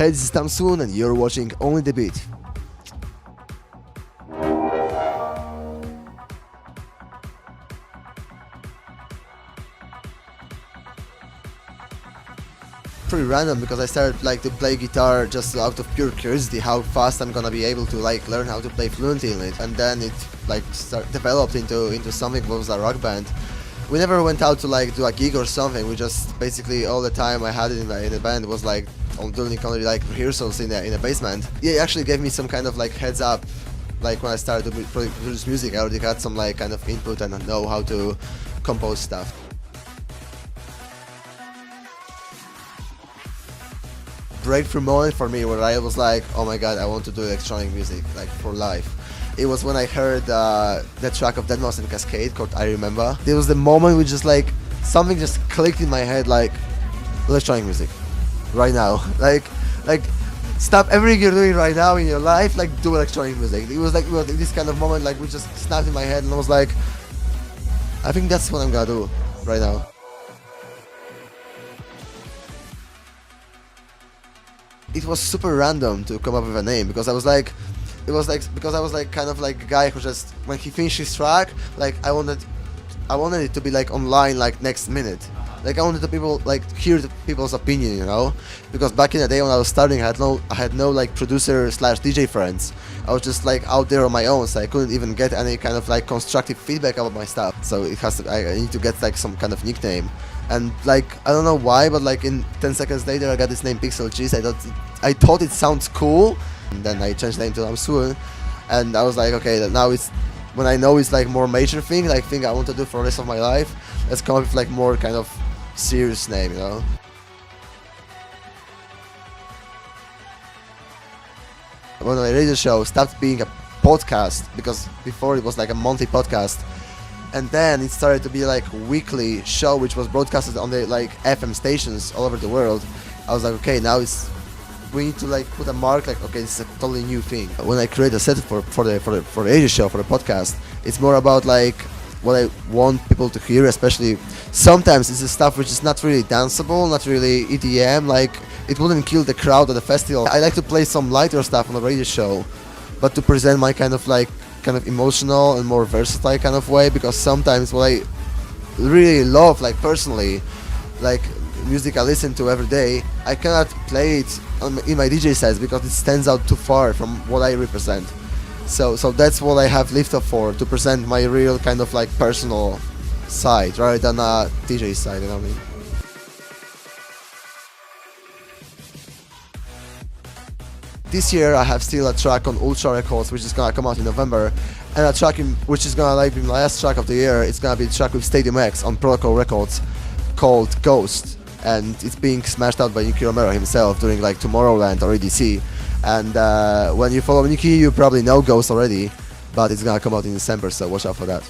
Hey, this is Swoon and you're watching Only the Beat. Pretty random because I started to play guitar just out of pure curiosity how fast I'm gonna be able to learn how to play fluently in it, and then it developed into something that was a rock band. We never went out to do a gig or something. We just basically all the time I had it in the band was on doing only rehearsals in a basement. Yeah, it actually gave me some kind of heads up. When I started to produce music, I already had some kind of input and know how to compose stuff. Breakthrough moment for me where I was like, oh my god, I want to do electronic music for life. It was when I heard the track of Deadmau5 and Cascade called I Remember. It was the moment we just something just clicked in my head, electronic music right now. Stop everything you're doing right now in your life, do electronic music. It was this kind of moment, we just snapped in my head, and I was like, I think that's what I'm gonna do right now. It was super random to come up with a name because I was because I was kind of a guy who just, when he finished his track, I wanted it to be online next minute. I wanted the hear the people's opinion, you know, because back in the day when I was starting, I had no producer / DJ friends. I was just out there on my own, so I couldn't even get any kind of constructive feedback about my stuff. So I need to get some kind of nickname. And I don't know why, but in 10 seconds later I got this name Pixel Cheese. I thought it sounds cool, and then I changed the name to Swoon, and I was like, okay, now it's when I know it's more major thing, thing I want to do for the rest of my life. Let's come up with more kind of serious name, you know. When my radio show stopped being a podcast, because before it was a monthly podcast, and then it started to be a weekly show which was broadcasted on the FM stations all over the world. I was like, okay, now we need to put a mark, okay, this is a totally new thing. When I create a set for the radio show, for the podcast, it's more about what I want people to hear. Especially sometimes it's the stuff which is not really danceable, not really EDM, it wouldn't kill the crowd at the festival. I like to play some lighter stuff on the radio show, but to present my kind of emotional and more versatile kind of way, because sometimes what I really love, personally, music I listen to every day, I cannot play it in my DJ sets because it stands out too far from what I represent. So that's what I have Liftoff for, to present my real kind of personal side rather than a DJ side, you know what I mean? This year I have still a track on Ultra Records which is gonna come out in November, and a track which is gonna be my last track of the year. It's gonna be a track with Stadium X on Protocol Records called Ghost, and it's being smashed out by Nicky Romero himself during Tomorrowland or EDC. And when you follow Nicky, you probably know Ghost already, but it's gonna come out in December, so watch out for that.